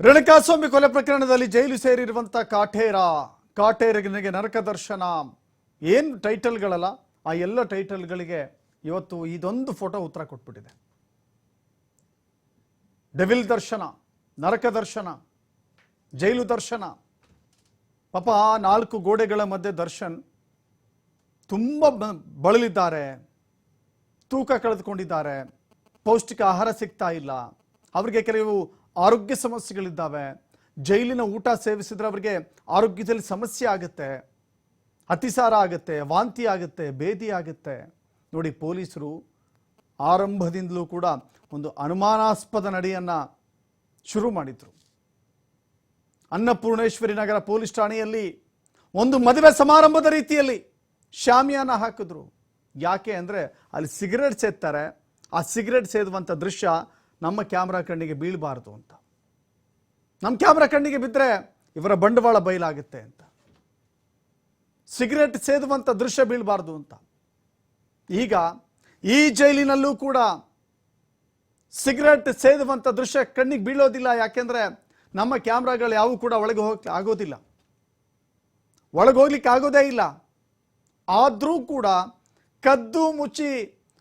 ರೇಣುಕಾಸ್ವಾಮಿ ಕೊಲೆ ಪ್ರಕರಣದಲ್ಲಿ ಜೈಲು ಸೇರಿರುವಂತ ಕಾಟೇರನಿಗೆ ನರಕ ದರ್ಶನ ಏನು ಟೈಟಲ್ಗಳಲ್ಲ ಆ ಎಲ್ಲ ಟೈಟಲ್ಗಳಿಗೆ ಇವತ್ತು ಇದೊಂದು ಫೋಟೋ ಉತ್ತರ ಕೊಟ್ಬಿಟ್ಟಿದೆ. ಡೆವಿಲ್ ದರ್ಶನ, ನರಕ ದರ್ಶನ, ಜೈಲು ದರ್ಶನ. ಪಾಪ 4 ಗೋಡೆಗಳ ಮಧ್ಯೆ ದರ್ಶನ್ ತುಂಬ ಬಳಲಿದ್ದಾರೆ, ತೂಕ ಕಳೆದುಕೊಂಡಿದ್ದಾರೆ, ಪೌಷ್ಟಿಕ ಆಹಾರ ಸಿಗ್ತಾ ಇಲ್ಲ, ಅವರಿಗೆ ಕೆಲವು ಆರೋಗ್ಯ ಸಮಸ್ಯೆಗಳಿದ್ದಾವೆ. ಜೈಲಿನ ಊಟ ಸೇವಿಸಿದ್ರೆ ಅವರಿಗೆ ಆರೋಗ್ಯದಲ್ಲಿ ಸಮಸ್ಯೆ ಆಗುತ್ತೆ, ಅತಿಸಾರ ಆಗುತ್ತೆ, ವಾಂತಿ ಆಗುತ್ತೆ, ಬೇದಿ ಆಗುತ್ತೆ. ನೋಡಿ, ಪೊಲೀಸರು ಆರಂಭದಿಂದಲೂ ಕೂಡ ಒಂದು ಅನುಮಾನಾಸ್ಪದ ನಡೆಯನ್ನು ಶುರು ಮಾಡಿದ್ರು. ಅನ್ನಪೂರ್ಣೇಶ್ವರಿ ನಗರ ಪೊಲೀಸ್ ಠಾಣೆಯಲ್ಲಿ ಒಂದು ಮದುವೆ ಸಮಾರಂಭದ ರೀತಿಯಲ್ಲಿ ಶಾಮಿಯಾನ ಹಾಕಿದ್ರು. ಯಾಕೆ ಅಂದರೆ ಅಲ್ಲಿ ಸಿಗರೇಟ್ ಸೇದ್ತಾರೆ, ಆ ಸಿಗರೇಟ್ ಸೇದುವಂಥ ದೃಶ್ಯ ನಮ್ಮ ಕ್ಯಾಮ್ರಾ ಕಣ್ಣಿಗೆ ಬೀಳಬಾರ್ದು ಅಂತ. ನಮ್ಮ ಕ್ಯಾಮ್ರಾ ಕಣ್ಣಿಗೆ ಬಿದ್ದರೆ ಇವರ ಬಂಡವಾಳ ಬಯಲಾಗುತ್ತೆ ಅಂತ. ಸಿಗರೇಟ್ ಸೇದುವಂಥ ದೃಶ್ಯ ಬೀಳಬಾರ್ದು ಅಂತ. ಈಗ ಈ ಜೈಲಿನಲ್ಲೂ ಕೂಡ ಸಿಗರೇಟ್ ಸೇದುವಂಥ ದೃಶ್ಯ ಕಣ್ಣಿಗೆ ಬೀಳೋದಿಲ್ಲ. ಯಾಕೆಂದರೆ ನಮ್ಮ ಕ್ಯಾಮ್ರಾಗಳು ಯಾವೂ ಕೂಡ ಒಳಗೆ ಆಗೋದಿಲ್ಲ, ಒಳಗೆ ಹೋಗ್ಲಿಕ್ಕೆ ಆಗೋದೇ ಇಲ್ಲ. ಆದರೂ ಕೂಡ ಕದ್ದು ಮುಚ್ಚಿ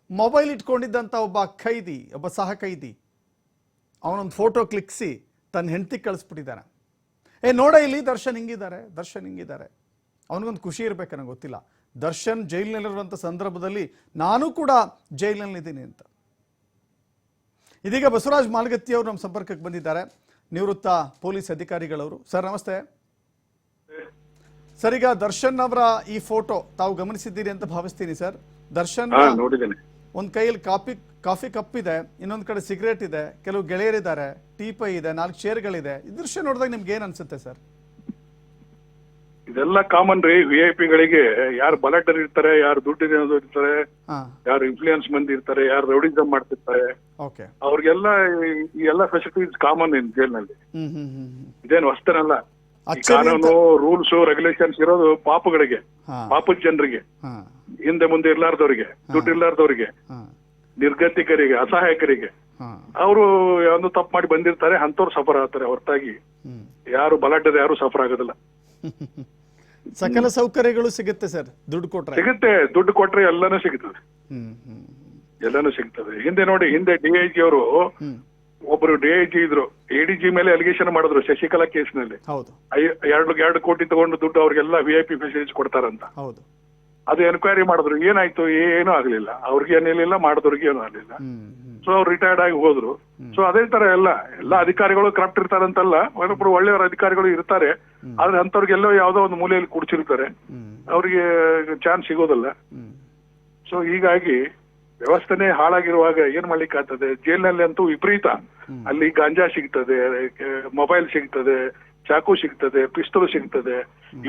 ಮೊಬೈಲ್ ಇಟ್ಕೊಂಡಿದ್ದಂಥ ಒಬ್ಬ ಸಹ ಕೈದಿ ಅವನೊಂದು ಫೋಟೋ ಕ್ಲಿಕ್ಸಿ ತನ್ನ ಹೆಂಡತಿಗೆ ಕಳಿಸ್ಬಿಟ್ಟಿದ್ದಾನೆ. ನೋಡ ಇಲ್ಲಿ ದರ್ಶನ್ ಹಿಂಗಿದ್ದಾರೆ. ಅವನಿಗೊಂದು ಖುಷಿ ಇರಬೇಕು, ನನಗೆ ಗೊತ್ತಿಲ್ಲ. ದರ್ಶನ್ ಜೈಲಿನಲ್ಲಿರುವಂಥ ಸಂದರ್ಭದಲ್ಲಿ ನಾನು ಕೂಡ ಜೈಲಿನಲ್ಲಿದ್ದೀನಿ ಅಂತ. ಇದೀಗ ಬಸವರಾಜ್ ಮಾಲ್ಗತ್ತಿ ಅವರು ನಮ್ಮ ಸಂಪರ್ಕಕ್ಕೆ ಬಂದಿದ್ದಾರೆ, ನಿವೃತ್ತ ಪೊಲೀಸ್ ಅಧಿಕಾರಿಗಳವರು. ಸರ್ ನಮಸ್ತೆ. ಸರ್, ಈಗ ದರ್ಶನ್ ಅವರ ಈ ಫೋಟೋ ತಾವು ಗಮನಿಸಿದ್ದೀರಿ ಅಂತ ಭಾವಿಸ್ತೀನಿ ಸರ್. ದರ್ಶನ್ ಒಂದ್ ಕೈಯಲ್ಲಿ ಕಾಫಿ ಕಪ್ ಇದೆ, ಇನ್ನೊಂದ್ ಕಡೆ ಸಿಗರೇಟ್ ಇದೆ, ಕೆಲವು ಗೆಳೆಯರಿದ್ದಾರೆ, ಟೀಪೈ ಇದೆ, 4 ಚೇರ್ಗಳಿದೆ. ಈ ದೃಶ್ಯ ನೋಡಿದಾಗ ನಿಮ್ಗೆ ಏನ್ ಅನ್ಸುತ್ತೆ ಸರ್? ಇದೆಲ್ಲ ಕಾಮನ್ ರೀ. VIP ಗಳಿಗೆ ಯಾರು ಬಲಾಟರ್ ಇರ್ತಾರೆ, ಯಾರು ದುಡ್ಡಿನ ಇರ್ತಾರೆ, ಯಾರು ಇನ್ಫ್ಲೂಯೆನ್ಸ್ ಮಂದಿ ಇರ್ತಾರೆ, ಯಾರು ರೌಡಿಸಮ್ ಮಾಡ್ತಿರ್ತಾರೆ, ಅವ್ರಿಗೆಲ್ಲ ಈ ಎಲ್ಲ ಫೆಸಿಲಿಟೀಸ್ ಕಾಮನ್ ಇನ್ ಜೈಲ್ನಲ್ಲಿ. ಇದೇನು ಹೊಸ್ತನಲ್ಲ. ಕಾನೂನು, ರೂಲ್ಸ್, ರೆಗ್ಯುಲೇಷನ್ಸ್ ಇರೋದು ಪಾಪಗಳಿಗೆ, ಪಾಪದ ಜನರಿಗೆ, ಹಿಂದೆ ಮುಂದೆ ಇರ್ಲಾರ್ದವ್ರಿಗೆ, ದುಡ್ಡು ಇರ್ಲಾರ್ದವ್ರಿಗೆ, ನಿರ್ಗತಿಕರಿಗೆ, ಅಸಹಾಯಕರಿಗೆ. ಅವರು ಒಂದು ತಪ್ಪು ಮಾಡಿ ಬಂದಿರ್ತಾರೆ, ಅಂತವ್ರು ಸಫರ್ ಆಗ್ತಾರೆ. ಹೊರತಾಗಿ ಯಾರು ಬಲಾಟದ ಯಾರು ಸಫರ್ ಆಗೋದಿಲ್ಲ. ಸಕಲ ಸೌಕರ್ಯಗಳು ಸಿಗುತ್ತೆ ಸರ್, ದುಡ್ಡು ಕೊಟ್ರೆ ಸಿಗುತ್ತೆ. ದುಡ್ಡು ಕೊಟ್ರೆ ಎಲ್ಲಾನು ಸಿಗುತ್ತದೆ, ಎಲ್ಲಾನು ಸಿಗ್ತದೆ. ಹಿಂದೆ ನೋಡಿ, ಹಿಂದೆ DIG ಅವರು ಒಬ್ರು DIG ಇದ್ರು, ADG ಮೇಲೆ ಅಲಿಗೇಷನ್ ಮಾಡಿದ್ರು ಶಶಿಕಲಾ ಕೇಸ್ನಲ್ಲಿ. 2 ಕೋಟಿ ತಗೊಂಡು ದುಡ್ಡು ಅವ್ರಿಗೆಲ್ಲ VIP ಫೆಸಿಲಿಟೀಸ್ ಕೊಡ್ತಾರಂತ. ಅದು ಎನ್ಕ್ವೈರಿ ಮಾಡಿದ್ರು, ಏನಾಯ್ತು? ಏನೂ ಆಗ್ಲಿಲ್ಲ. ಅವ್ರಿಗೆ ಏನಿಲ್ಲ, ಮಾಡಿದವ್ರಿಗೆ ಏನೂ ಆಗ್ಲಿಲ್ಲ. ಸೊ ಅವ್ರು ರಿಟೈರ್ಡ್ ಆಗಿ ಹೋದ್ರು. ಸೊ ಅದೇ ತರ ಎಲ್ಲ ಅಧಿಕಾರಿಗಳು ಕರಪ್ಟ್ ಇರ್ತಾರಂತಲ್ಲ, ಒಬ್ಬರು ಒಳ್ಳೆಯವರ ಅಧಿಕಾರಿಗಳು ಇರ್ತಾರೆ. ಆದ್ರೆ ಅಂತವ್ರಿಗೆಲ್ಲೋ ಯಾವ್ದೋ ಒಂದು ಮೂಲೆಯಲ್ಲಿ ಕುಡಿಸಿರ್ತಾರೆ, ಅವ್ರಿಗೆ ಚಾನ್ಸ್ ಸಿಗೋದಿಲ್ಲ. ಸೊ ಹೀಗಾಗಿ ವ್ಯವಸ್ಥೆನೇ ಹಾಳಾಗಿರುವಾಗ ಏನ್ ಮಾಡ್ಲಿಕ್ಕೆ ಆಗ್ತದೆ? ಜೈಲಿನಲ್ಲಿ ಅಂತೂ ವಿಪರೀತ. ಅಲ್ಲಿ ಗಾಂಜಾ ಸಿಗ್ತದೆ, ಮೊಬೈಲ್ ಸಿಗ್ತದೆ, ಚಾಕು ಸಿಗ್ತದೆ, ಪಿಸ್ತೂಲ್ ಸಿಗ್ತದೆ.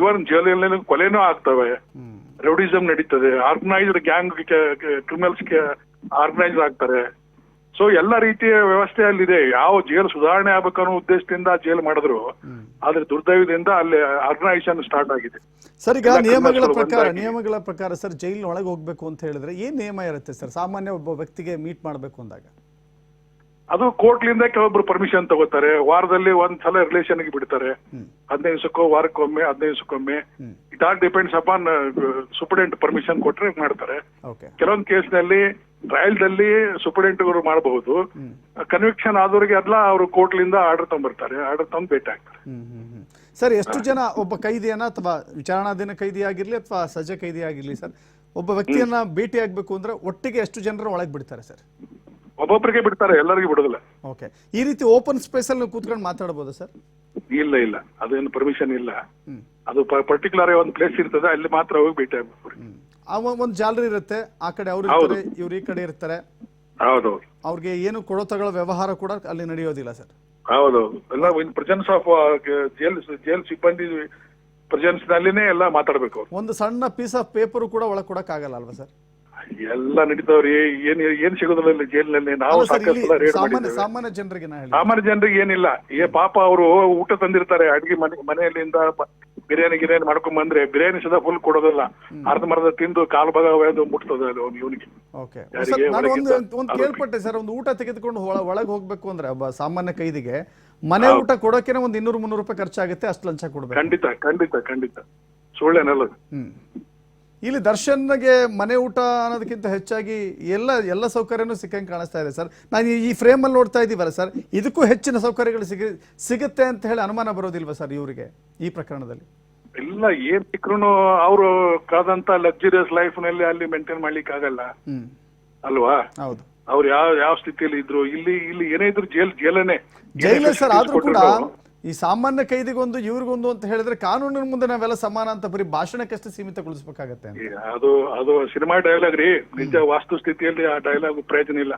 ಇವನ್ ಜೈಲಿನಲ್ಲಿ ಕೊಲೆನೂ ಆಗ್ತವೆ, ರೌಡಿಸಮ್ ನಡೀತದೆ, ಆರ್ಗನೈಸ್ಡ್ ಗ್ಯಾಂಗ್ ಕ್ರಿಮಿನಲ್ಸ್ ಆರ್ಗನೈಸ್ ಆಗ್ತಾರೆ. ಸೊ ಎಲ್ಲ ರೀತಿಯ ವ್ಯವಸ್ಥೆ ಅಲ್ಲಿದೆ. ಯಾವ ಜೈಲು ಸುಧಾರಣೆ ಆಗ್ಬೇಕನ್ನೋ ಉದ್ದೇಶದಿಂದ ಜೈಲು ಮಾಡಿದ್ರು, ಆದ್ರೆ ದುರ್ದೈವದಿಂದ ಅಲ್ಲಿ ಆರ್ಗನೈಸೇಷನ್ ಸ್ಟಾರ್ಟ್ ಆಗಿದೆ. ಸರ್, ಈಗ ನಿಯಮಗಳ ಪ್ರಕಾರ ಸರ್, ಜೈಲಿನ ಒಳಗೆ ಹೋಗ್ಬೇಕು ಅಂತ ಹೇಳಿದ್ರೆ ಏನ್ ನಿಯಮ ಇರುತ್ತೆ ಸರ್? ಸಾಮಾನ್ಯ ಒಬ್ಬ ವ್ಯಕ್ತಿಗೆ ಮೀಟ್ ಮಾಡ್ಬೇಕು ಅಂದಾಗ ಅದು ಕೋರ್ಟ್ಲಿಂದ ಕೆಲವೊಬ್ರು ಪರ್ಮಿಷನ್ ತಗೋತಾರೆ. ವಾರದಲ್ಲಿ ಒಂದ್ಸಲ ರಿಲೇಷನ್ಗೆ ಬಿಡ್ತಾರೆ, 15 ದಿವಸಕ್ಕೋ, ವಾರಕ್ಕೊಮ್ಮೆ, 15 ದಿವಸಕ್ಕೊಮ್ಮೆ. It all depends upon superintendent permission ಕೊಟ್ರೆ ಮಾಡ್ತಾರೆ. ಕೆಲವೊಂದು ಕೇಸ್ನಲ್ಲಿ ಟ್ರಯಲ್ದಲ್ಲಿ ಸೂಪರ್ಡೆಂಟ್ ಅವರು ಮಾಡಬಹುದು. ಕನ್ವಿಕ್ಷನ್ ಆದವ್ರಿಗೆ ಎಲ್ಲ ಅವರು ಕೋರ್ಟ್ಲಿಂದ ಆರ್ಡರ್ ತಗೊಂಡ್ಬರ್ತಾರೆ, ಆರ್ಡರ್ ತಗೊಂಡು ಭೇಟಿ ಆಗ್ತಾರೆ. ಸರ್, ಎಷ್ಟು ಜನ ಒಬ್ಬ ಕೈದಿಯನ್ನ, ಅಥವಾ ವಿಚಾರಣಾಧೀನ ಕೈದಿ ಆಗಿರ್ಲಿ ಅಥವಾ ಸಜಾ ಕೈದಿ ಆಗಿರ್ಲಿ ಸರ್, ಒಬ್ಬ ವ್ಯಕ್ತಿಯನ್ನ ಭೇಟಿ ಆಗ್ಬೇಕು ಅಂದ್ರೆ ಒಟ್ಟಿಗೆ ಎಷ್ಟು ಜನರ ಒಳಗೆ ಬಿಡ್ತಾರೆ ಸರ್? ಒಬ್ಬೊಬ್ಬರಿಗೆ ಬಿಡ್ತಾರೆ, ಎಲ್ಲರಿಗೂ ಬಿಡೋದಿಲ್ಲ. ಓಕೆ. ಈ ರೀತಿ ಓಪನ್ ಸ್ಪೇಸ್ ಅಲ್ಲಿ ಕೂತ್ಕೊಂಡು ಮಾತಾಡಬಹುದು ಸರ್? ಇಲ್ಲ, ಅದೇನು ಪರ್ಮಿಷನ್ ಇಲ್ಲ. ಅದು ಪರ್ಟಿಕ್ಯುಲರ್ ಒಂದು ಪ್ಲೇಸ್ ಇರ್ತದೆ, ಅಲ್ಲಿ ಮಾತ್ರ ಹೋಗಿ ಭೇಟಿ ಆಗ್ಬೇಕು. ಒಂದು ಜಾಲರಿ ಇರುತ್ತೆ, ಆ ಕಡೆ ಅವ್ರು ಇರ್ತಾರೆ, ಇವ್ರು ಈ ಕಡೆ ಇರ್ತಾರೆ. ಹೌದು. ಅವ್ರಿಗೆ ಏನು ಕೊಡೋ ತಗೊಳ್ಳೋ ವ್ಯವಹಾರ ಕೂಡ ಅಲ್ಲಿ ನಡೆಯೋದಿಲ್ಲ ಸರ್? ಹೌದೌದು. ಎಲ್ಲ ಇನ್ ಪ್ರೆಸೆನ್ಸ್ ಆಫ್ ಜೈಲ್ ಸಿಬ್ಬಂದಿ ಪ್ರೆಸೆನ್ಸ್ ನಲ್ಲಿನೇ ಎಲ್ಲ ಮಾತಾಡ್ಬೇಕು. ಒಂದು ಸಣ್ಣ ಪೀಸ್ ಆಫ್ ಪೇಪರ್ ಕೂಡ ಒಳಗೆ ಕೊಡಕ್ ಆಗಲ್ಲ ಅಲ್ವಾ ಸರ್? ಎಲ್ಲ ನಡೀತಾವ್ರಿ. ಏನ್ ಸಿಗೋದಿಲ್ಲ ಜೈಲಿನಲ್ಲಿ. ನಾವು ಸಾಮಾನ್ಯ ಜನರಿಗೆ ಏನಿಲ್ಲ. ಪಾಪ ಅವರು ಊಟ ತಂದಿರ್ತಾರೆ, ಅಡ್ಗೆ ಮನೆಯಲ್ಲಿಂದ ಬಿರಿಯಾನಿ ಮಾಡ್ಕೊಂಡ್ ಬಂದ್ರೆ ಬಿರಿಯಾನಿ ಸದಾ ಫುಲ್ ಕೊಡೋದಿಲ್ಲ, ಅರ್ಧಮರ್ಧ ತಿಂದು ಕಾಲು ಭಾಗ ಮುಟ್ತದ ಇವನಿಗೆ. ಒಂದು ಕೇಳ್ಪಟ್ಟೆ ಸರ್, ಒಂದು ಊಟ ತೆಗೆದುಕೊಂಡು ಒಳಗೆ ಹೋಗ್ಬೇಕು ಅಂದ್ರೆ ಒಬ್ಬ ಸಾಮಾನ್ಯ ಕೈದಿಗೆ ಮನೆ ಊಟ ಕೊಡೋಕೆನೆ ಒಂದು 200-300 ರೂಪಾಯಿ ಖರ್ಚಾಗುತ್ತೆ, ಅಷ್ಟು ಲಂಚ ಕೊಡ್ಬೇಕು. ಖಂಡಿತ ಖಂಡಿತ ಖಂಡಿತ ಸುಳ್ಳೇನಲ್ಲ. ಇಲ್ಲಿ ದರ್ಶನ್ಗೆ ಮನೆ ಊಟ ಅನ್ನೋದಕ್ಕಿಂತ ಹೆಚ್ಚಾಗಿ ಎಲ್ಲ ಸೌಕರ್ಯನೂ ಸಿಕ್ಕಂಗೆ ಕಾಣಿಸ್ತಾ ಇದೆ ಸರ್. ನಾನು ಈ ಫ್ರೇಮಲ್ಲಿ ನೋಡ್ತಾ ಇದ್ದೀವಲ್ಲ ಸರ್, ಇದಕ್ಕೂ ಹೆಚ್ಚಿನ ಸೌಕರ್ಯಗಳು ಸಿಗುತ್ತೆ ಅಂತ ಹೇಳಿ ಅನುಮಾನ ಬರೋದಿಲ್ವಾ ಸರ್ ಇವರಿಗೆ ಈ ಪ್ರಕರಣದಲ್ಲಿ? ಇಲ್ಲ, ಏನ್ ಸಿಕ್ರು ಅವರು ಕಾದಂತ ಲಕ್ಸುರಿಯಸ್ ಲೈಫ್ ನಲ್ಲಿ ಅಲ್ಲಿ ಮೇಂಟೈನ್ ಮಾಡ್ಲಿಕ್ಕೆ ಆಗಲ್ಲ ಅಲ್ವಾ? ಹೌದು. ಅವ್ರು ಯಾವ ಸ್ಥಿತಿಯಲ್ಲಿ ಇದ್ರು, ಇಲ್ಲಿ ಏನೇ ಇದ್ರು ಜೈಲೇ ಸರ್. ಆದ್ರೂ ಕೂಡ ಈ ಸಾಮಾನ್ಯ ಕೈದಿಗೊಂದು ಇವ್ರಿಗೊಂದು ಅಂತ ಹೇಳಿದ್ರೆ ಕಾನೂನಿನ ಮುಂದೆ ನಾವೆಲ್ಲ ಸಮಾನ ಅಂತ ಬರೀ ಭಾಷಣಕ್ಕಷ್ಟೇ ಸೀಮಿತಗೊಳಿಸಬೇಕಾಗತ್ತೆ. ಅದು ಸಿನಿಮಾ ಡೈಲಾಗ್ ರೀ. ನಿಜ ವಾಸ್ತು ಸ್ಥಿತಿಯಲ್ಲಿ ಆ ಡೈಲಾಗ್ ಪ್ರಯೋಜನ ಇಲ್ಲ.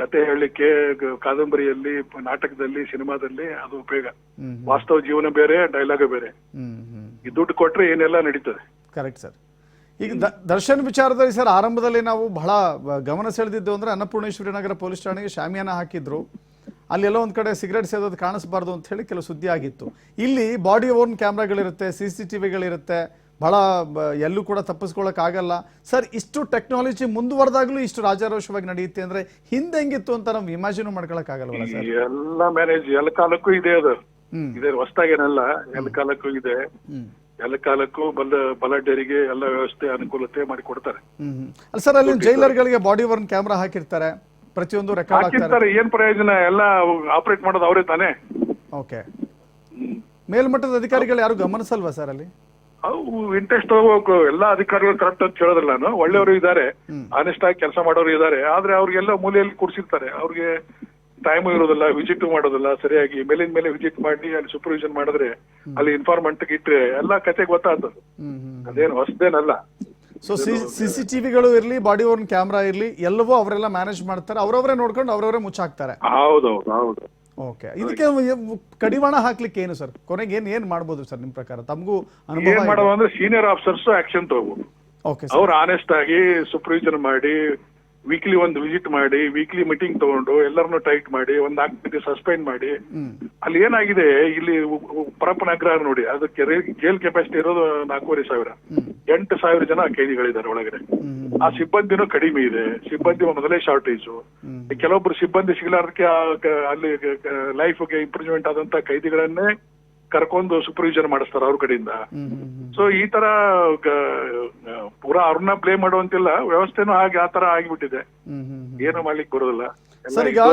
ಕತೆ ಹೇಳಲಿಕ್ಕೆ ಕಾದಂಬರಿಯಲ್ಲಿ, ನಾಟಕದಲ್ಲಿ, ಸಿನಿಮಾದಲ್ಲಿ ಅದು ಉಪಯೋಗ. ವಾಸ್ತವ ಜೀವನ ಬೇರೆ, ಡೈಲಾಗ್ ಬೇರೆ. ಈ ದುಡ್ಡು ಕೊಟ್ರೆ ಏನೆಲ್ಲ ನಡೀತದೆ. Correct sir. ಈಗ ದರ್ಶನ್ ವಿಚಾರದಲ್ಲಿ ಸರ್ ಆರಂಭದಲ್ಲಿ ನಾವು ಬಹಳ ಗಮನ ಸೆಳೆದಿದ್ದು ಅಂದ್ರೆ ಅನ್ನಪೂರ್ಣೇಶ್ವರಿ ನಗರ ಪೊಲೀಸ್ ಠಾಣೆಗೆ ಶಾಮಿಯಾನ ಹಾಕಿದ್ರು. ಅಲ್ಲೆಲ್ಲ ಒಂದ್ ಕಡೆ ಸಿಗರೇಟ್ ಸೇದೋದು ಕಾಣಿಸಬಾರ್ದು ಅಂತ ಹೇಳಿ ಕೆಲವು ಸುದ್ದಿ ಆಗಿತ್ತು. ಇಲ್ಲಿ ಬಾಡಿ ಓನ್ ಕ್ಯಾಮ್ರಾಗಳಿರುತ್ತೆ, CCTVಗಳಿರುತ್ತೆ, ಬಹಳ ಎಲ್ಲೂ ಕೂಡ ತಪ್ಪಿಸ್ಕೊಳ್ಳೋಕೆ ಆಗಲ್ಲ ಸರ್. ಇಷ್ಟು ಟೆಕ್ನಾಲಜಿ ಮುಂದುವರೆದಾಗ್ಲೂ ಇಷ್ಟು ರಾಜಾರೋಷವಾಗಿ ನಡೆಯುತ್ತೆ ಅಂದ್ರೆ ಹಿಂದೆ ಹೆಂಗಿತ್ತು ಅಂತ ನಾವು ಇಮ್ಯಾಜಿನ್ ಮಾಡ್ಕೊಳಕ್ ಆಗಲ್ವಲ್ಲ ಸರ್? ಎಲ್ಲ ಮ್ಯಾನೇಜ್ ಎಲ್ಲ ಕಾಲಕ್ಕೂ ಇದೆ. ಅದು ಇದೆ ಹೊಸದಾಗೇನಲ್ಲ, ಎಲ್ಲ ಕಾಲಕ್ಕೂ ಇದೆ. ಎಲ್ಲ ಕಾಲಕ್ಕೂ ಬಲಾಢ್ಯರಿಗೆ ಎಲ್ಲ ವ್ಯವಸ್ಥೆ ಅನುಕೂಲತೆ ಮಾಡಿ ಕೊಡ್ತಾರೆ. ಅಲ್ಲ ಸರ್, ಅಲ್ಲಿ ಜೈಲರ್ಗಳಿಗೆ ಬಾಡಿ ವರ್ನ್ ಕ್ಯಾಮ್ರಾ ಹಾಕಿರ್ತಾರೆ, ಪ್ರತಿಯೊಂದು ರೆಕಾರ್ಡ್ ಹಾಕಿರ್ತಾರೆ. ಏನ್ ಪ್ರಯೋಜನ? ಎಲ್ಲ ಆಪರೇಟ್ ಮಾಡೋದು ಅವರೇ ತಾನೇ. ಓಕೆ. ಮೇಲ್ಮಟ್ಟದ ಅಧಿಕಾರಿಗಳು ಯಾರು ಗಮನಿಸಲ್ವಾ ಸರ್ ಅಲ್ಲಿ? ಇಂಟ್ರೆಸ್ಟ್ ತಗೋಬೇಕು. ಎಲ್ಲಾ ಅಧಿಕಾರಿಗಳು ಕರೆಕ್ಟ್ ಅಂತ ಹೇಳೋದಿಲ್ಲ ನಾನು. ಒಳ್ಳೆಯವರು ಇದ್ದಾರೆ, ಆನೆಸ್ಟ್ ಆಗಿ ಕೆಲಸ ಮಾಡೋರು ಇದ್ದಾರೆ. ಆದ್ರೆ ಅವ್ರಿಗೆಲ್ಲ ಮೂಲೆಯಲ್ಲಿ ಕೂರಿಸಿರ್ತಾರೆ. ಅವ್ರಿಗೆ ಟೈಮ್ ಇರೋದಿಲ್ಲ, ವಿಸಿಟ್ ಮಾಡೋದಿಲ್ಲ ಸರಿಯಾಗಿ. ಮೇಲಿನ ಮೇಲೆ ವಿಸಿಟ್ ಮಾಡಿ ಅಲ್ಲಿ ಸೂಪರ್ವಿಷನ್ ಮಾಡಿದ್ರೆ, ಅಲ್ಲಿ ಇನ್ಫಾರ್ಮೆಂಟ್ ಇಟ್ರೆ ಎಲ್ಲ ಕತೆ ಗೊತ್ತಾಗ್ತದೆ. ಅದೇನು ಹೊಸದೇನಲ್ಲ. ಸೊ CCTVಗಳು ಇರ್ಲಿ, ಬಾಡಿ ಓರ್ನ್ ಕ್ಯಾಮ್ರಾ ಇರ್ಲಿ, ಎಲ್ಲವೂ ಅವರೆಲ್ಲ ಮ್ಯಾನೇಜ್ ಮಾಡ್ತಾರೆ, ಅವರವರೇ ನೋಡ್ಕೊಂಡು ಅವರವರೇ ಮುಚ್ಚಾಕ್ತಾರೆ. ಹೌದೌದು. ಓಕೆ. ಇದಕ್ಕೆ ಕಡಿವಾಣ ಹಾಕ್ಲಿಕ್ಕೆ ಏನು ಸರ್? ಕೊನೆಗೆ ಏನ್ ಮಾಡ್ಬೋದು ಸರ್ ನಿಮ್ ಪ್ರಕಾರ? ತಮಗೂ ಅನುಭವ ಏನ್ ಮಾಡೋದು ಅಂದ್ರೆ ಸೀನಿಯರ್ ಆಫೀಸರ್ಸ್ ಆಕ್ಷನ್ ತಗೋಬಹುದು. ಅವ್ರು ಆನೆಸ್ಟ್ ಆಗಿ ಸೂಪರ್ವಿಷನ್ ಮಾಡಿ, ವೀಕ್ಲಿ ಒಂದು ವಿಸಿಟ್ ಮಾಡಿ, ವೀಕ್ಲಿ ಮೀಟಿಂಗ್ ತಗೊಂಡು ಎಲ್ಲರನ್ನು ಟೈಟ್ ಮಾಡಿ, ಒಂದ್ 4 ಮಂದಿ ಸಸ್ಪೆಂಡ್ ಮಾಡಿ. ಅಲ್ಲಿ ಏನಾಗಿದೆ, ಇಲ್ಲಿ ಪರಪ್ಪನಗರ ನೋಡಿ, ಅದಕ್ಕೆ ಜೈಲ್ ಕೆಪಾಸಿಟಿ ಇರೋದು 4,500. 8,000 ಜನ ಕೈದಿಗಳಿದ್ದಾರೆ ಒಳಗಡೆ. ಆ ಸಿಬ್ಬಂದಿನೂ ಕಡಿಮೆ ಇದೆ. ಸಿಬ್ಬಂದಿ ಮೊದಲೇ ಶಾರ್ಟೇಜು. ಕೆಲವೊಬ್ರು ಸಿಬ್ಬಂದಿ ಸಿಗಲಾರ್ದಕ್ಕೆ ಅಲ್ಲಿ ಲೈಫ್ಗೆ ಇಂಪ್ರೂವ್ಮೆಂಟ್ ಆದಂತ ಕೈದಿಗಳನ್ನೇ ಕರ್ಕೊಂಡು ಸೂಪರ್ವಿಷನ್ ಮಾಡಿಸ್ತಾರೆ ಅವ್ರ ಕಡೆಯಿಂದ. ಸೊ ಈ ತರ ಪೂರಾ ಅವ್ರನ್ನ ಬ್ಲೇಮ್ ಮಾಡುವಂತಿಲ್ಲ, ವ್ಯವಸ್ಥೆನೂ ಹಾಗೆ ಆ ತರ ಆಗಿಬಿಟ್ಟಿದೆ. ಏನು ಮಾಡ್ಲಿಕ್ಕೆ ಬರೋದಿಲ್ಲ ಸರ್. ಈಗ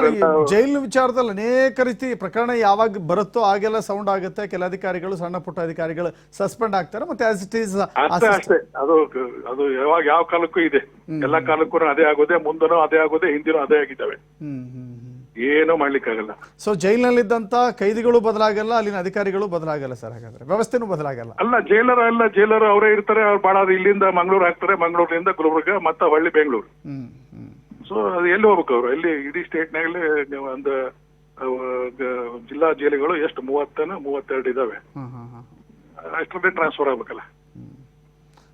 ಜೈಲ್ ವಿಚಾರದಲ್ಲಿ ಅನೇಕ ರೀತಿ ಪ್ರಕರಣ ಯಾವಾಗ ಬರುತ್ತೋ ಆಗೆಲ್ಲ ಸೌಂಡ್ ಆಗುತ್ತೆ. ಕೆಲ ಅಧಿಕಾರಿಗಳು, ಸಣ್ಣ ಪುಟ್ಟ ಅಧಿಕಾರಿಗಳು ಸಸ್ಪೆಂಡ್ ಆಗ್ತಾರೆ. ಮತ್ತೆ ಆಸ್ ಇಟ್ ಈಸ್ ಅಷ್ಟೇ. ಅದು ಯಾವಾಗ ಯಾವ ಕಾಲಕ್ಕೂ ಇದೆ. ಎಲ್ಲಾ ಕಾಲಕ್ಕೂ ಅದೇ ಆಗೋದೆ, ಮುಂದನೂ ಅದೇ ಆಗೋದೆ, ಹಿಂದಿನೂ ಅದೇ ಆಗಿದ್ದಾವೆ. ಏನೂ ಮಾಡ್ಲಿಕ್ಕಾಗಲ್ಲ. ಸೊ ಜೈಲಿನಲ್ಲಿದ್ದಂತ ಕೈದಿಗಳು ಬದಲಾಗಲ್ಲ, ಅಲ್ಲಿನ ಅಧಿಕಾರಿಗಳು ಬದಲಾಗಲ್ಲ ಸರ್. ಹಾಗಾದ್ರೆ ವ್ಯವಸ್ಥೆನೂ ಬದಲಾಗಲ್ಲ. ಅಲ್ಲ ಜೈಲರ್ ಅವರೇ ಇರ್ತಾರೆ. ಅವ್ರು ಬಾಳ ಇಲ್ಲಿಂದ ಮಂಗಳೂರು ಹಾಕ್ತಾರೆ, ಮಂಗಳೂರಿನಿಂದ ಗುಲ್ಬರ್ಗ, ಮತ್ತೆ ಹೊಳ್ಳಿ ಬೆಂಗಳೂರು. ಸೊ ಅದು ಎಲ್ಲಿ ಹೋಗ್ಬೇಕು ಅವರು? ಎಲ್ಲಿ ಇಡೀ ಸ್ಟೇಟ್ ನಾಗಲೇ ಒಂದು ಜಿಲ್ಲಾ ಜೈಲುಗಳು ಎಷ್ಟು 32 ಇದಾವೆ. ಅಷ್ಟರಲ್ಲೇ ಟ್ರಾನ್ಸ್ಫರ್ ಆಗ್ಬೇಕಲ್ಲ.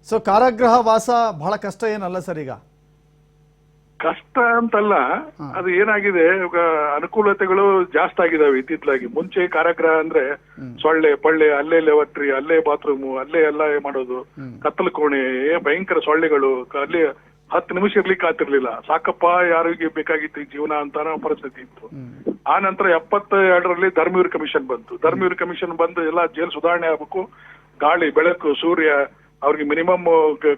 ಸೊ ಕಾರಾಗೃಹ ವಾಸ ಬಹಳ ಕಷ್ಟ ಏನಲ್ಲ ಸರ್? ಈಗ ಕಷ್ಟ ಅಂತಲ್ಲ, ಅದು ಏನಾಗಿದೆ, ಅನುಕೂಲತೆಗಳು ಜಾಸ್ತಿ ಆಗಿದಾವೆ ಇತ್ತಿತ್ತಲಾಗಿ. ಮುಂಚೆ ಕಾರಾಗೃಹ ಅಂದ್ರೆ ಸೊಳ್ಳೆ ಪಳ್ಳೆ, ಅಲ್ಲೇ ಲೆವಟ್ರಿ, ಅಲ್ಲೇ ಬಾತ್ರೂಮು, ಅಲ್ಲೇ ಎಲ್ಲ ಮಾಡೋದು, ಕತ್ತಲು ಕೋಣೆ, ಭಯಂಕರ ಸೊಳ್ಳೆಗಳು, ಅಲ್ಲಿ 10 ನಿಮಿಷ ಇರ್ಲಿಕ್ಕೆ ಆಗ್ತಿರ್ಲಿಲ್ಲ. ಸಾಕಪ್ಪ, ಯಾರಿಗೆ ಬೇಕಾಗಿತ್ತು ಈ ಜೀವನ ಅಂತ ಪರಿಸ್ಥಿತಿ ಇತ್ತು. ಆ ನಂತರ 72ರಲ್ಲಿ ಧರ್ಮವೀರ್ ಕಮಿಷನ್ ಬಂತು. ಧರ್ಮವೀರ್ ಕಮಿಷನ್ ಬಂದು ಎಲ್ಲ ಜೈಲು ಸುಧಾರಣೆ ಆಗ್ಬೇಕು. ಗಾಳಿ, ಬೆಳಕು, ಸೂರ್ಯ, ಅವ್ರಿಗೆ ಮಿನಿಮಮ್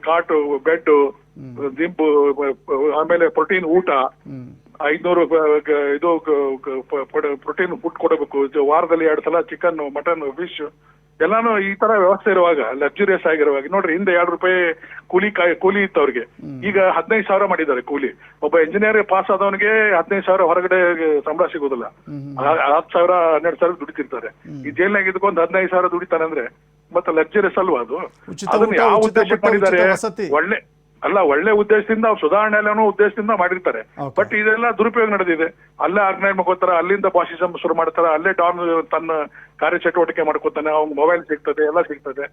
ಕಾಟು, ಬೆಡ್, ದಿಂಬು, ಆಮೇಲೆ ಪ್ರೋಟೀನ್ ಊಟ, 500 ಇದು ಪ್ರೋಟೀನ್ ಫುಡ್ ಕೊಡಬೇಕು. ವಾರದಲ್ಲಿ 2 ಸಲ ಚಿಕನ್, ಮಟನ್, ಫಿಶ್ ಎಲ್ಲಾನು ಈ ತರ ವ್ಯವಸ್ಥೆ ಇರುವಾಗ, ಲಕ್ಸುರಿಯಸ್ ಆಗಿರುವಾಗ ನೋಡ್ರಿ, ಹಿಂದೆ 2 ರೂಪಾಯಿ ಕೂಲಿ ಇತ್ತು ಅವ್ರಿಗೆ. ಈಗ 15,000 ಮಾಡಿದ್ದಾರೆ ಕೂಲಿ. ಒಬ್ಬ ಇಂಜಿನಿಯರ್ ಪಾಸ್ ಆದವನಿಗೆ 15,000 ಹೊರಗಡೆ ಸಂಬಳ ಸಿಗೋದಿಲ್ಲ. 10,000 12,000 ದುಡಿತಿರ್ತಾರೆ. ಈ ಜೈಲ್ನಾಗ ಇದಕ್ಕೊಂದು 15,000 ದುಡಿತಾನಂದ್ರೆ ಮತ್ತೆ ಲಕ್ಸುರಿಯಸ್ ಅಲ್ವಾ ಅದು? ಅದನ್ನ ಯಾವ ಉದ್ದೇಶಕ್ಕೆ ಮಾಡಿದ್ದಾರೆ? ಒಳ್ಳೆ ಉದ್ದೇಶದಿಂದ, ಸುಧಾರಣೆ ಎಲ್ಲಾನು ಉದ್ದೇಶದಿಂದ ಮಾಡಿರ್ತಾರೆ. ಬಟ್ ಇದೆಲ್ಲ ದುರುಪಯೋಗ ನಡೆದಿದೆ. ಅಲ್ಲೇ ಆರ್ಗನೈಸ್ ಮಾಡ್ಕೋತಾರ, ಅಲ್ಲಿಂದ ಫಾಸಿಸಂ ಶುರು ಮಾಡ್ತಾರ, ಅಲ್ಲೇ ಡಾನ್ ತನ್ನ ಕಾರ್ಯಚಟುವಟಿಕೆ ಮಾಡ್ಕೋತಾನೆ, ಅವ್ನ ಮೊಬೈಲ್ ಸಿಗ್ತದೆ, ಎಲ್ಲ ಸಿಗ್ತದೆ,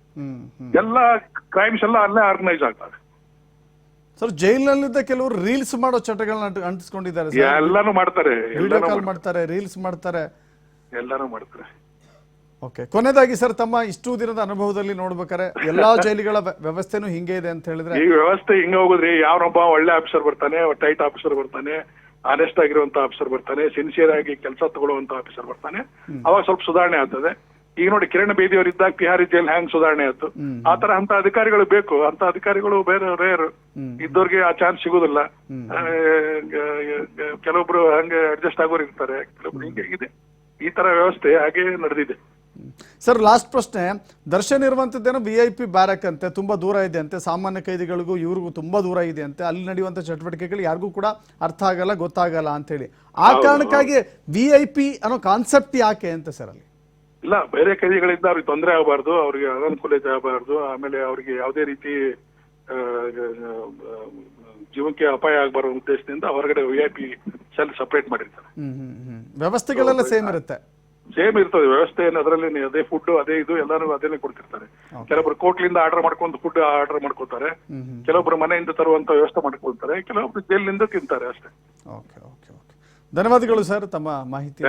ಎಲ್ಲ ಕ್ರೈಮ್ಸ್ ಎಲ್ಲ ಅಲ್ಲೇ ಆರ್ಗನೈಸ್ ಆಗ್ತಾರೆ. ಸರ್ ಜೈಲಿನಲ್ಲಿದ್ದ ಕೆಲವರು ರೀಲ್ಸ್ ಮಾಡೋ ಚಟಗಳನ್ನ ಅಂಟಿಸ್ಕೊಂಡಿದ್ದಾರೆ. ಎಲ್ಲಾನು ಮಾಡ್ತಾರೆ, ವಿಡಿಯೋ ಕಾಲ್ ಮಾಡ್ತಾರೆ, ರೀಲ್ಸ್ ಮಾಡ್ತಾರೆ, ಎಲ್ಲಾನು ಮಾಡ್ತಾರೆ. ಓಕೆ. ಕೊನೆಯದಾಗಿ ಸರ್, ತಮ್ಮ ಇಷ್ಟು ದಿನದ ಅನುಭವದಲ್ಲಿ ನೋಡ್ಬೇಕಾರೆ ಎಲ್ಲಾ ಜೈಲುಗಳ ವ್ಯವಸ್ಥೆನೂ ಹಿಂಗೆ ಇದೆ ಅಂತ ಹೇಳಿದ್ರೆ? ಈ ವ್ಯವಸ್ಥೆ ಹಿಂಗ ಹೋಗುದ್ರಿ, ಯಾವನೊಬ್ಬ ಒಳ್ಳೆ ಆಫೀಸರ್ ಬರ್ತಾನೆ, ಟೈಟ್ ಆಫೀಸರ್ ಬರ್ತಾನೆ, ಆನೆಸ್ಟ್ ಆಗಿರುವಂತ ಆಫೀಸರ್ ಬರ್ತಾನೆ, ಸಿನ್ಸಿಯರ್ ಆಗಿ ಕೆಲಸ ತಗೊಳ್ಳುವಂತ ಆಫೀಸರ್ ಬರ್ತಾನೆ, ಅವಾಗ ಸ್ವಲ್ಪ ಸುಧಾರಣೆ ಆಗ್ತದೆ. ಈಗ ನೋಡಿ ಕಿರಣ್ ಬೇದಿ ಅವರು ಇದ್ದಾಗ ತಿಹಾರಿ ಜೈಲ್ ಹ್ಯಾಂಗ್ ಸುಧಾರಣೆ ಆಯ್ತು, ಆ ತರ ಅಂತ ಅಧಿಕಾರಿಗಳು ಬೇಕು. ಅಂತ ಅಧಿಕಾರಿಗಳು ಬೇರೆ ರೇರ್, ಇದ್ದವ್ರಿಗೆ ಆ ಚಾನ್ಸ್ ಸಿಗುದಿಲ್ಲ. ಕೆಲವೊಬ್ರು ಹಂಗೆ ಅಡ್ಜಸ್ಟ್ ಆಗೋರು ಇರ್ತಾರೆ, ಕೆಲವೊಬ್ರು ಹಿಂಗೆ ಇದೆ. ಈ ತರ ವ್ಯವಸ್ಥೆ ಹಾಗೆ ನಡೆದಿದೆ. ಸರ್, ಲಾಸ್ಟ್ ಪ್ರಶ್ನೆ. ದರ್ಶನ್ ಇರುವಂತದ್ದೇನೋ VIP ಬ್ಯಾರಕ್ ಅಂತೆ, ತುಂಬಾ ದೂರ ಇದೆ ಅಂತೆ, ಸಾಮಾನ್ಯ ಕೈದಿಗಳಿಗೂ ಇವ್ರಿಗೂ ತುಂಬಾ ದೂರ ಇದೆ ಅಂತೆ. ಅಲ್ಲಿ ನಡೆಯುವಂತ ಚಟುವಟಿಕೆಗಳು ಯಾರಿಗೂ ಕೂಡ ಅರ್ಥ ಆಗಲ್ಲ, ಗೊತ್ತಾಗಲ್ಲ ಅಂತ ಹೇಳಿ. ಆ ಕಾರಣಕ್ಕಾಗಿ VIP ಅನ್ನೋ ಕಾನ್ಸೆಪ್ಟ್ ಯಾಕೆ ಅಂತ ಸರ್ ಅಲ್ಲಿ? ಇಲ್ಲ, ಬೇರೆ ಕೈದಿಗಳಿಂದ ಅವ್ರಿಗೆ ತೊಂದರೆ ಆಗಬಾರ್ದು, ಅವ್ರಿಗೆ ಅನಾನುಕೂಲತೆ ಆಗಬಾರ್ದು, ಆಮೇಲೆ ಅವ್ರಿಗೆ ಯಾವುದೇ ರೀತಿ ಜೀವಕ್ಕೆ ಅಪಾಯ ಆಗಬಾರೋ ಉದ್ದೇಶದಿಂದ ಹೊರಗಡೆ VIP ಸೆಲ್ ಸಪರೇಟ್ ಮಾಡಿರ್ತಾರೆ. ವ್ಯವಸ್ಥೆಗಳೆಲ್ಲ ಸೇಮ್ ಇರುತ್ತೆ, ಸೇಮ್ ಇರ್ತದೆ ವ್ಯವಸ್ಥೆ. ಅದರಲ್ಲಿ ಅದೇ ಫುಡ್ ಅದೇ ಇದು ಎಲ್ಲಾನು ಅದೇನೆ ಕೊಡ್ತಿರ್ತಾರೆ. ಕೆಲವೊಬ್ರು ಕೋರ್ಟ್ಲಿಂದ ಆರ್ಡರ್ ಮಾಡ್ಕೊಂಡು ಫುಡ್ ಆರ್ಡರ್ ಮಾಡ್ಕೋತಾರೆ, ಕೆಲವೊಬ್ರು ಮನೆಯಿಂದ ತರುವಂತ ವ್ಯವಸ್ಥೆ ಮಾಡ್ಕೊಳ್ತಾರೆ, ಕೆಲವೊಬ್ರು ಜೈಲಿನಿಂದ ತಿಂತಾರೆ ಅಷ್ಟೇ. ಓಕೆ ಓಕೆ ಓಕೆ ಧನ್ಯವಾದಗಳು ಸರ್ ತಮ್ಮ ಮಾಹಿತಿ.